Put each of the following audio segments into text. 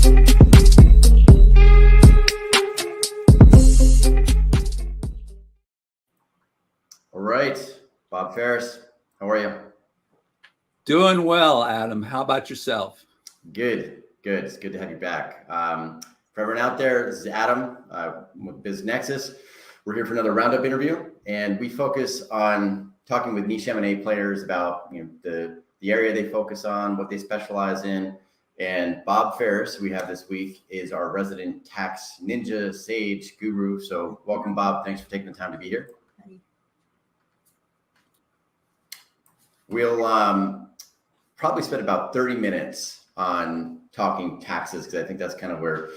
All right, Bob Fariss, how are you? Doing well, Adam. How about yourself? Good, good. It's good to have you back. For everyone out there, this is Adam with BizNexus. We're here for another roundup interview, and we focus on talking with niche M&A players about the area they focus on, what they specialize in. And Bob Fariss, we have this week, is our resident tax ninja, sage, guru. So welcome, Bob. Thanks for taking the time to be here. We'll probably spend about 30 minutes on talking taxes, because I think that's kind of where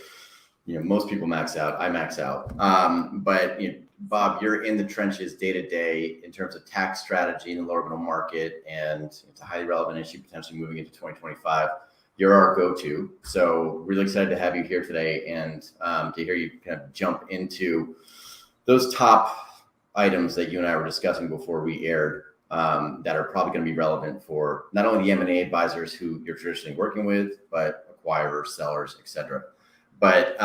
most people max out. I max out. But Bob, you're in the trenches day to day in terms of tax strategy in the lower middle market, and it's a highly relevant issue potentially moving into 2025. You're our go-to. So really excited to have you here today and to hear you kind of jump into those top items that you and I were discussing before we aired. That are probably going to be relevant for not only the M&A advisors who you're traditionally working with, but acquirers, sellers, etc. But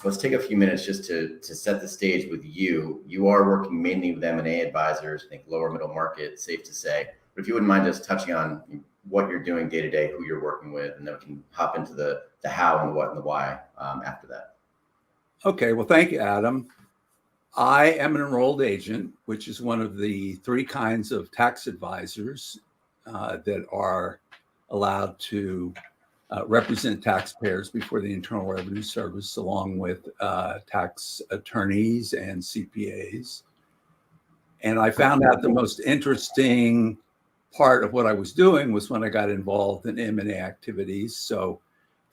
let's take a few minutes just to set the stage with you. You are working mainly with M&A advisors, I think lower middle market, safe to say. But if you wouldn't mind just touching on what you're doing day to day, who you're working with, and then we can hop into the how and the what and the why after that. Okay, well, thank you, Adam. I am an enrolled agent, which is one of the three kinds of tax advisors that are allowed to represent taxpayers before the Internal Revenue Service, along with tax attorneys and CPAs. And I found out the most interesting part of what I was doing was when I got involved in M&A activities. So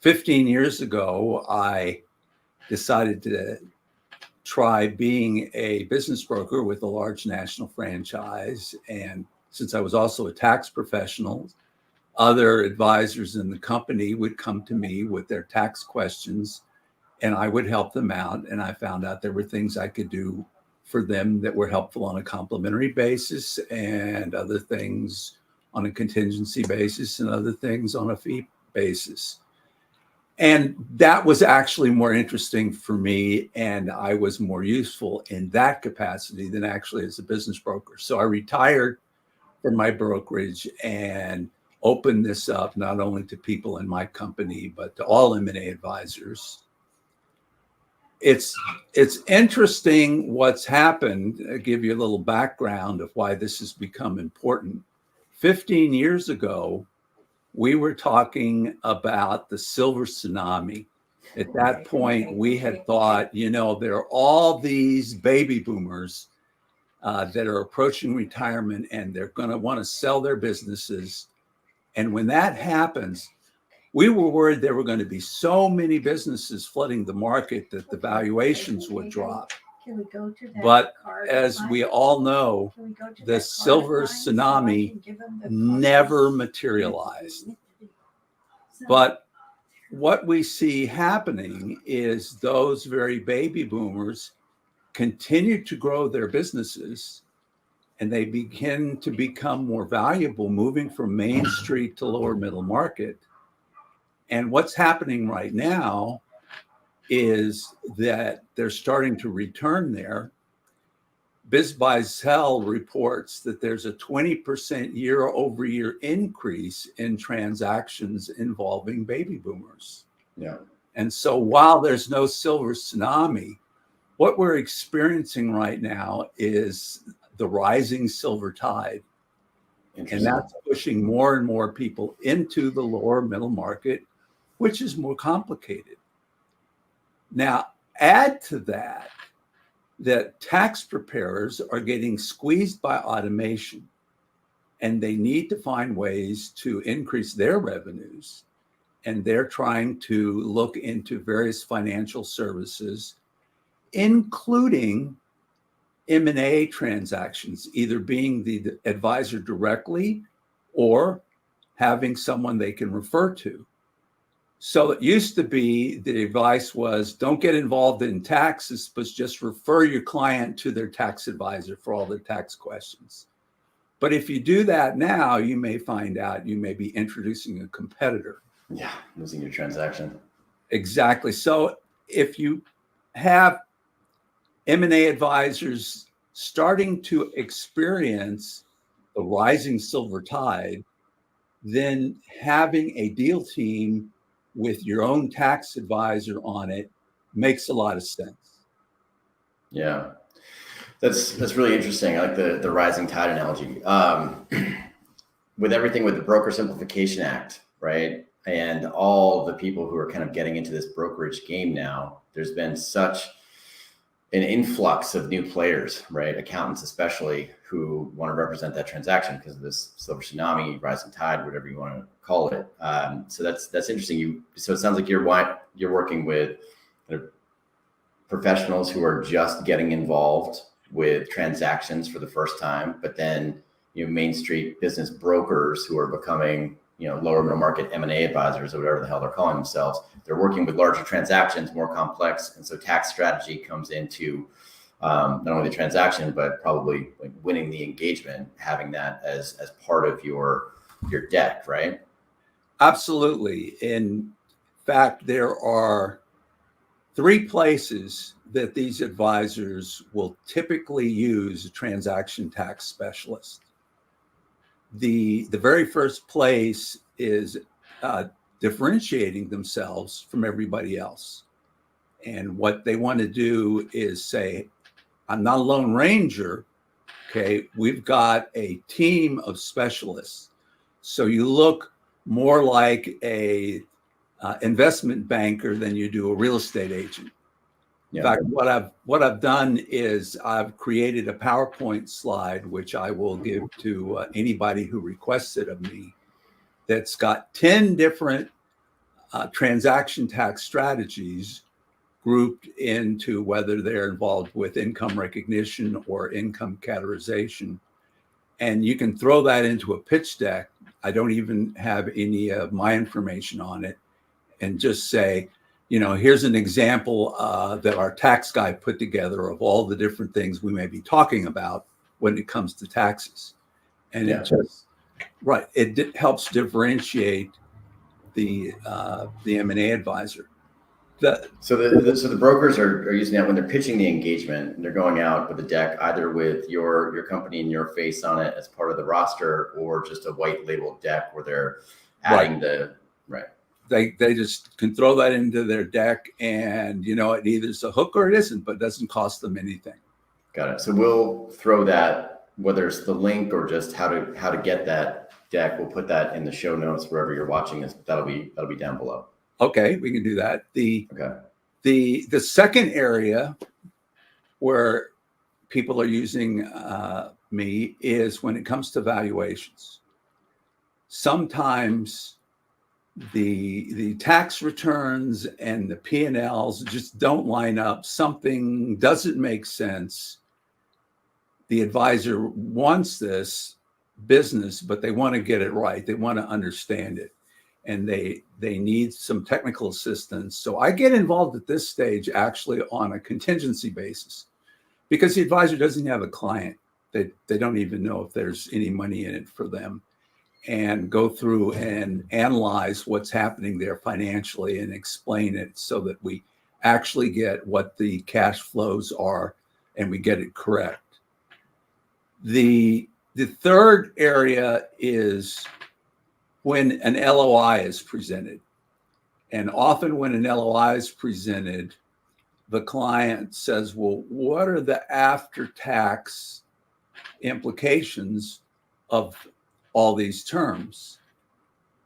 15 years ago, I decided to try being a business broker with a large national franchise. And since I was also a tax professional, other advisors in the company would come to me with their tax questions, and I would help them out. And I found out there were things I could do for them that were helpful on a complimentary basis, and other things on a contingency basis, and other things on a fee basis. And that was actually more interesting for me, and I was more useful in that capacity than actually as a business broker. So I retired from my brokerage and opened this up not only to people in my company, but to all M&A advisors. It's interesting what's happened. I'll give you a little background of why this has become important. 15 years ago, we were talking about the silver tsunami. At that point, we had thought, there are all these baby boomers that are approaching retirement, and they're going to want to sell their businesses. And when that happens, we were worried there were going to be so many businesses flooding the market that the valuations would drop. Can we go to that But card as line? we all know, Can we go to the that silver card line so I tsunami can give them the never codes? materialized. But what we see happening is those very baby boomers continue to grow their businesses, and they begin to become more valuable, moving from Main Street to lower middle market. And what's happening right now is that they're starting to return there. BizBuySell reports that there's a 20% year-over-year increase in transactions involving baby boomers. Yeah. And so while there's no silver tsunami, what we're experiencing right now is the rising silver tide. And that's pushing more and more people into the lower middle market, which is more complicated. Now, add to that tax preparers are getting squeezed by automation, and they need to find ways to increase their revenues. And they're trying to look into various financial services, including M&A transactions, either being the advisor directly or having someone they can refer to. So it used to be the advice was don't get involved in taxes, but just refer your client to their tax advisor for all their tax questions. But if you do that now, you may find out you may be introducing a competitor. Yeah, losing your transaction. Exactly. So if you have M&A advisors starting to experience the rising silver tide, then having a deal team with your own tax advisor on it makes a lot of sense. Yeah, that's really interesting. I like the rising tide analogy. With everything with the Broker Simplification Act, right? And all the people who are kind of getting into this brokerage game now, there's been such an influx of new players, right? Accountants, especially, who want to represent that transaction because of this silver tsunami, rising tide, whatever you want to call it. So that's interesting. So it sounds like you're working with professionals who are just getting involved with transactions for the first time, but then Main Street business brokers who are becoming lower middle market M&A advisors or whatever the hell they're calling themselves. They're working with larger transactions, more complex, and so tax strategy comes into not only the transaction but probably like winning the engagement, having that as part of your deck, right? Absolutely. In fact, there are 3 places that these advisors will typically use a transaction tax specialist. The very first place is differentiating themselves from everybody else. And what they want to do is say, I'm not a lone ranger. Okay, we've got a team of specialists. So you look more like a investment banker than you do a real estate agent. In fact, what I've done is I've created a PowerPoint slide, which I will give to anybody who requests it of me, that's got 10 different transaction tax strategies grouped into whether they're involved with income recognition or income categorization. And you can throw that into a pitch deck. I don't even have any of my information on it, and just say, here's an example that our tax guy put together of all the different things we may be talking about when it comes to taxes. And it helps differentiate the M&A advisor. So the brokers are using that when they're pitching the engagement, and they're going out with a deck, either with your company and your face on it as part of the roster, or just a white label deck where they're adding They just can throw that into their deck, and it either is a hook or it isn't, but it doesn't cost them anything. Got it. So we'll throw that, whether it's the link or just how to get that deck, we'll put that in the show notes wherever you're watching this. That'll be down below. Okay, we can do that. The second area where people are using me is when it comes to valuations. Sometimes the tax returns and the P&Ls just don't line up. Something doesn't make sense. The advisor wants this business, but they want to get it right. They want to understand it, and they need some technical assistance. So I get involved at this stage actually on a contingency basis, because the advisor doesn't have a client. They don't even know if there's any money in it for them, and go through and analyze what's happening there financially and explain it so that we actually get what the cash flows are and we get it correct. The third area is when an LOI is presented. And often when an LOI is presented, the client says, well, what are the after-tax implications of all these terms?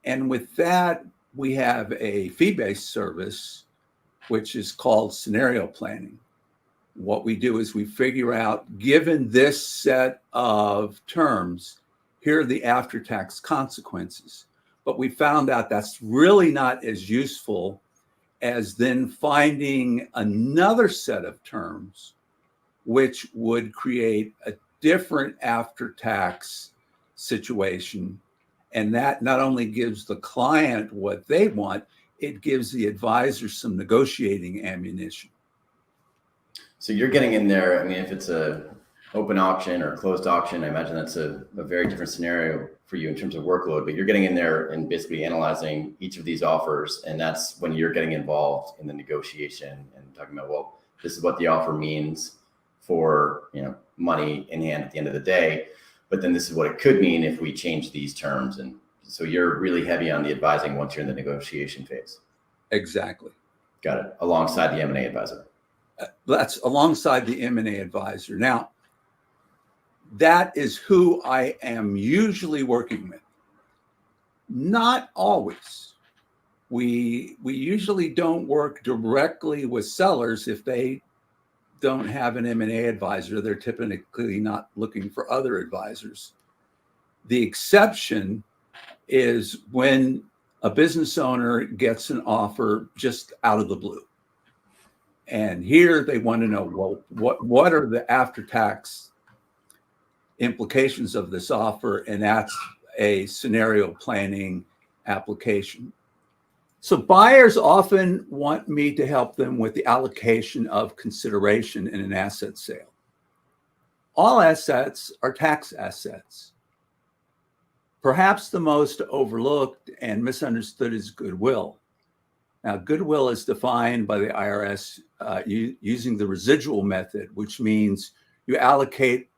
And with that, we have a fee-based service, which is called scenario planning. What we do is we figure out, given this set of terms, here are the after-tax consequences. But we found out that's really not as useful as then finding another set of terms which would create a different after-tax situation. And that not only gives the client what they want, it gives the advisor some negotiating ammunition. So you're getting in there. I mean, if it's a open auction or closed auction, I imagine that's a very different scenario for you in terms of workload, but you're getting in there and basically analyzing each of these offers. And that's when you're getting involved in the negotiation and talking about, well, this is what the offer means for, money in hand at the end of the day. But then this is what it could mean if we change these terms. And so you're really heavy on the advising once you're in the negotiation phase. Exactly. Got it. Alongside the M&A advisor. That's alongside the M&A advisor. Now, that is who I am usually working with. Not always. We usually don't work directly with sellers if they don't have an M&A advisor. They're typically not looking for other advisors. The exception is when a business owner gets an offer just out of the blue. And here they want to know, well, what are the after-tax implications of this offer? And that's a scenario planning application. So buyers often want me to help them with the allocation of consideration in an asset sale. All assets are tax assets. Perhaps the most overlooked and misunderstood is goodwill. Now, goodwill is defined by the IRS using the residual method, which means you allocate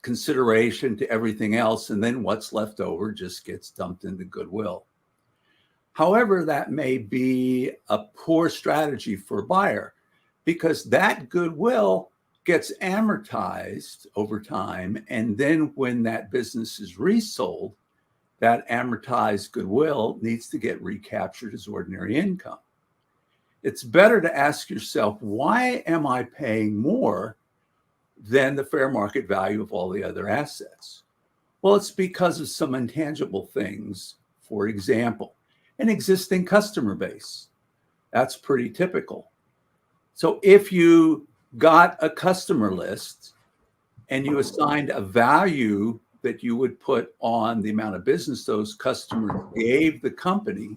consideration to everything else, and then what's left over just gets dumped into goodwill. However, that may be a poor strategy for a buyer because that goodwill gets amortized over time. And then when that business is resold, that amortized goodwill needs to get recaptured as ordinary income. It's better to ask yourself, why am I paying more than the fair market value of all the other assets? Well, it's because of some intangible things. For example, an existing customer base. That's pretty typical. So if you got a customer list and you assigned a value that you would put on the amount of business those customers gave the company,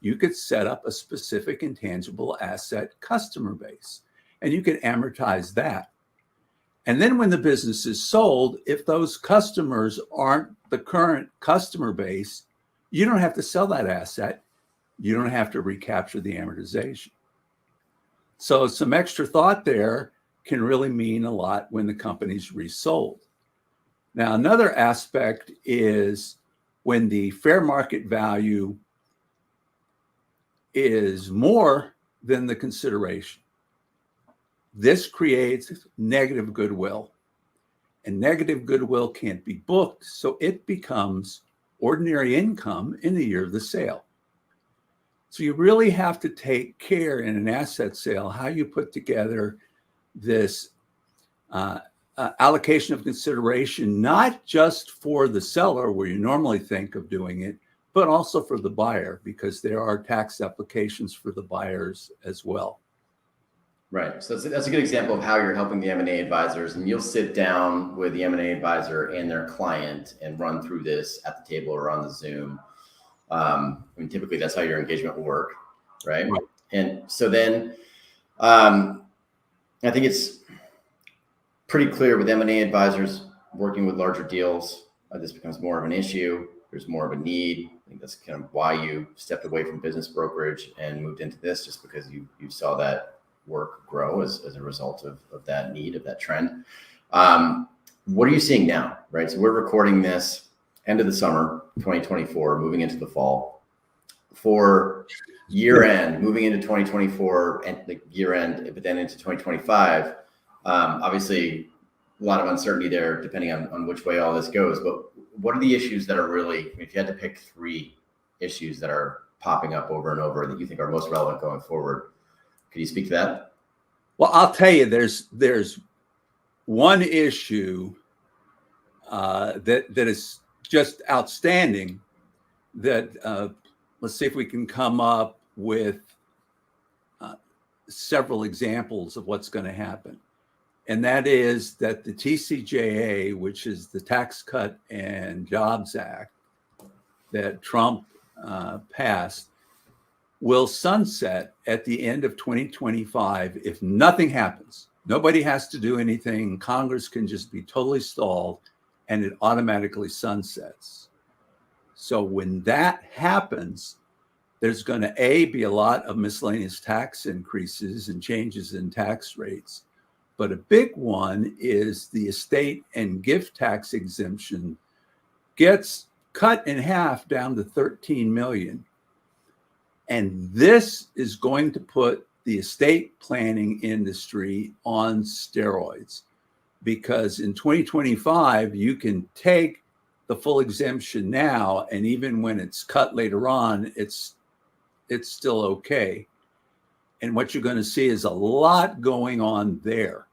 you could set up a specific intangible asset customer base, and you could amortize that. And then when the business is sold, if those customers aren't the current customer base, you don't have to sell that asset. You don't have to recapture the amortization. So some extra thought there can really mean a lot when the company's resold. Now, another aspect is when the fair market value is more than the consideration. This creates negative goodwill, and negative goodwill can't be booked, so it becomes ordinary income in the year of the sale. So you really have to take care in an asset sale how you put together this allocation of consideration, not just for the seller where you normally think of doing it, but also for the buyer, because there are tax applications for the buyers as well. Right. So that's a good example of how you're helping the M&A advisors, and you'll sit down with the M&A advisor and their client and run through this at the table or on the Zoom. Typically that's how your engagement will work, right? And so then I think it's pretty clear with M&A advisors working with larger deals, this becomes more of an issue. There's more of a need. I think that's kind of why you stepped away from business brokerage and moved into this, just because you saw that work grow as a result of that need, of that trend. What are you seeing now, right? So we're recording this end of the summer, 2024, moving into the fall. For year end, moving into 2024 and the year end, but then into 2025, obviously a lot of uncertainty there depending on which way all this goes. But what are the issues that are really, if you had to pick 3 issues that are popping up over and over that you think are most relevant going forward? Could you speak to that? Well, I'll tell you, there's one issue that is just outstanding that let's see if we can come up with several examples of what's going to happen. And that is that the TCJA, which is the Tax Cut and Jobs Act that Trump passed, will sunset at the end of 2025 if nothing happens. Nobody has to do anything. Congress can just be totally stalled, and it automatically sunsets. So when that happens, there's going to be a lot of miscellaneous tax increases and changes in tax rates. But a big one is the estate and gift tax exemption gets cut in half down to 13 million. And this is going to put the estate planning industry on steroids, because in 2025, you can take the full exemption now, and even when it's cut later on, it's still okay. And what you're going to see is a lot going on there.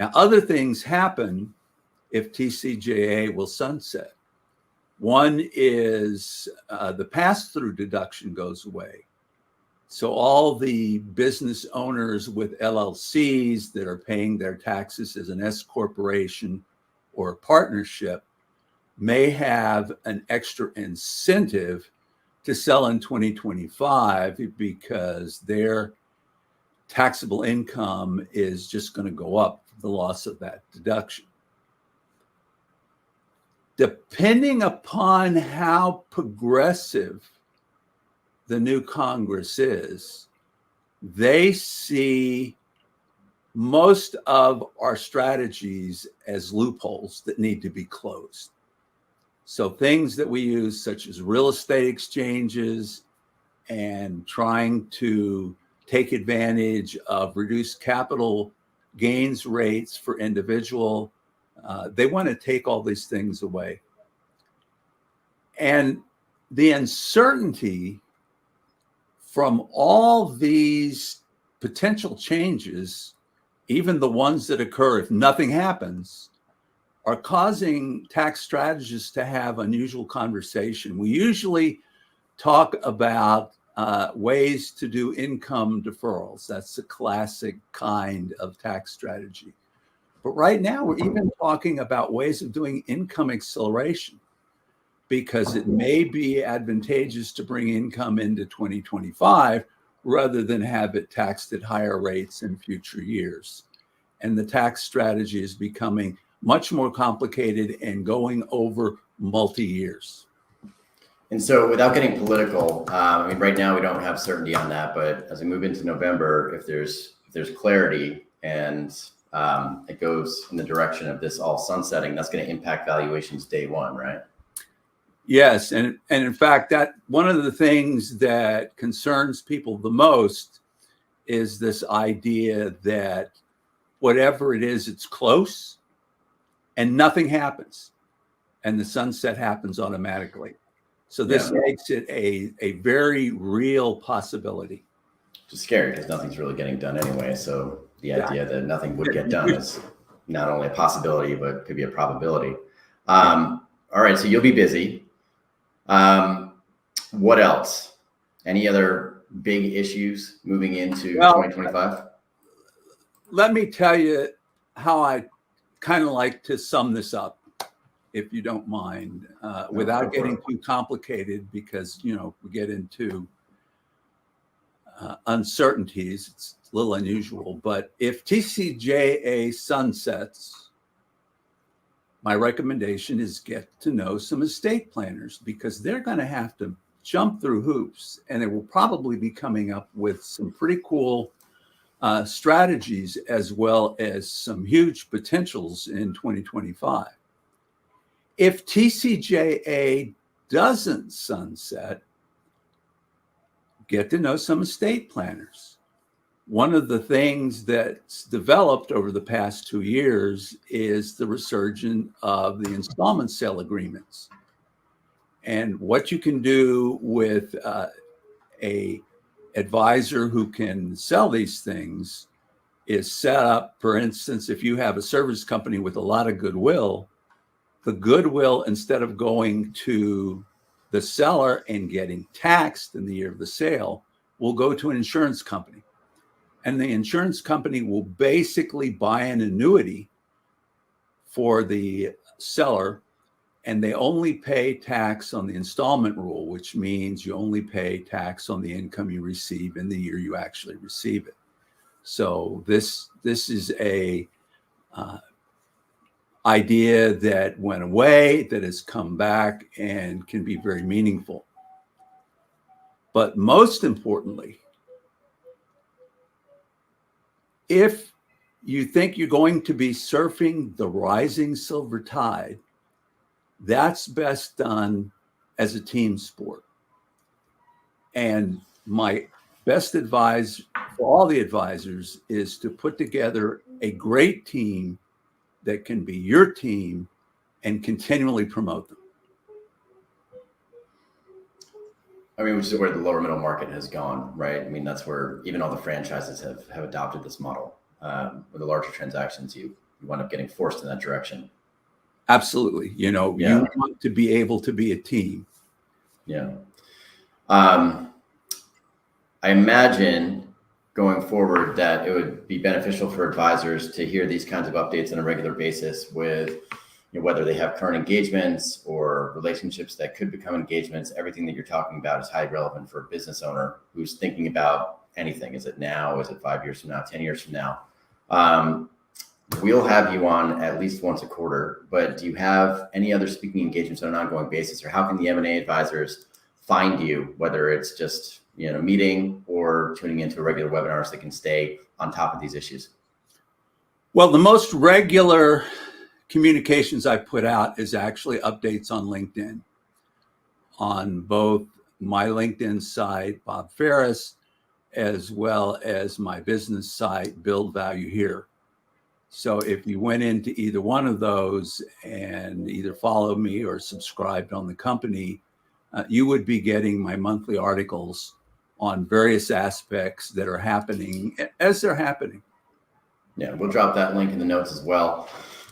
Now, other things happen if TCJA will sunset. One is the pass-through deduction goes away. So all the business owners with LLCs that are paying their taxes as an S corporation or a partnership may have an extra incentive to sell in 2025 because their taxable income is just going to go up for the loss of that deduction. Depending upon how progressive the new Congress is, they see most of our strategies as loopholes that need to be closed. So things that we use, such as real estate exchanges and trying to take advantage of reduced capital gains rates for individual, they want to take all these things away. And the uncertainty from all these potential changes, even the ones that occur if nothing happens, are causing tax strategists to have unusual conversation. We usually talk about ways to do income deferrals. That's a classic kind of tax strategy. But right now, we're even talking about ways of doing income acceleration, because it may be advantageous to bring income into 2025 rather than have it taxed at higher rates in future years. And the tax strategy is becoming much more complicated and going over multi-years. And so without getting political, I mean, right now we don't have certainty on that, but as we move into November, if there's clarity and it goes in the direction of this all sunsetting, that's going to impact valuations day one, right? Yes, and in fact, that one of the things that concerns people the most is this idea that whatever it is, it's close and nothing happens, and the sunset happens automatically. So this makes it a very real possibility. It's scary because nothing's really getting done anyway. So the idea that nothing would get done is not only a possibility, but could be a probability. All right, so you'll be busy. What else? Any other big issues moving into 2025? Let me tell you how I kind of like to sum this up, if you don't mind, without getting too complicated, because, you know, we get into uncertainties. It's a little unusual, but if TCJA sunsets, my recommendation is get to know some estate planners, because they're going to have to jump through hoops, and they will probably be coming up with some pretty cool strategies, as well as some huge potentials in 2025. If TCJA doesn't sunset, get to know some estate planners. One of the things that's developed over the past 2 years is the resurgence of the installment sale agreements. And what you can do with a advisor who can sell these things is set up, for instance, if you have a service company with a lot of goodwill, the goodwill, instead of going to the seller and getting taxed in the year of the sale, will go to an insurance company. And the insurance company will basically buy an annuity for the seller, and they only pay tax on the installment rule, which means you only pay tax on the income you receive in the year you actually receive it. So this is a idea that went away, that has come back and can be very meaningful. But most importantly, if you think you're going to be surfing the rising silver tide, that's best done as a team sport. And my best advice for all the advisors is to put together a great team that can be your team and continually promote them. I mean, which is where the lower middle market has gone, right? I mean, that's where even all the franchises have adopted this model. With the larger transactions, you wind up getting forced in that direction. Absolutely. You want to be able to be a team. Yeah. I imagine going forward that it would be beneficial for advisors to hear these kinds of updates on a regular basis with whether they have current engagements or relationships that could become engagements. Everything that you're talking about is highly relevant for a business owner who's thinking about anything. Is it now? Is it 5 years from now, 10 years from now? We'll have you on at least once a quarter, but do you have any other speaking engagements on an ongoing basis, or how can the M&A advisors find you, whether it's just meeting or tuning into a regular webinar so they can stay on top of these issues? Well, the most regular communications I put out is actually updates on LinkedIn, on both my LinkedIn site, Bob Fariss, as well as my business site, Build Value Here. So if you went into either one of those and either followed me or subscribed on the company, you would be getting my monthly articles on various aspects that are happening as they're happening. Yeah, we'll drop that link in the notes as well.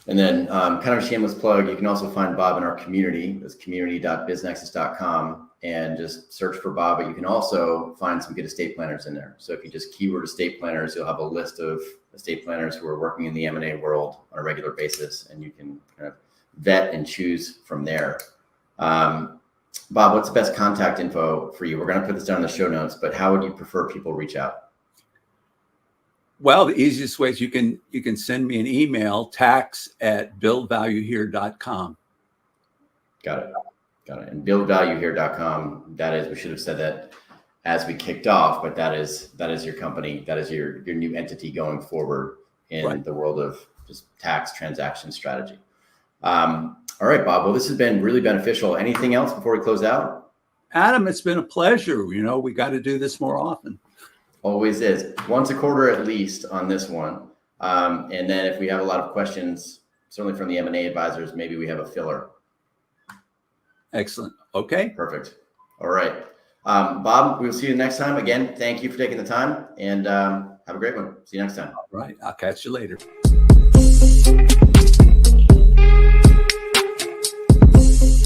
And then kind of a shameless plug, you can also find Bob in our community. It's community.biznexus.com, and just search for Bob. But you can also find some good estate planners in there. So if you just keyword estate planners, you'll have a list of estate planners who are working in the M&A world on a regular basis, and you can kind of vet and choose from there. Bob, what's the best contact info for you? We're going to put this down in the show notes, but how would you prefer people reach out? Well, the easiest way is you can send me an email, tax@buildvaluehere.com. Got it. And buildvaluehere.com, that is, we should have said that as we kicked off, but that is your company. That is your new entity going forward in the world of just tax transaction strategy. All right, Bob. Well, this has been really beneficial. Anything else before we close out? Adam, it's been a pleasure. We got to do this more often. Always is. Once a quarter at least on this one. And then if we have a lot of questions, certainly from the M&A advisors, maybe we have a filler. Excellent. Okay. Perfect. All right. Bob, we'll see you next time. Again, thank you for taking the time, and have a great one. See you next time. All right. I'll catch you later.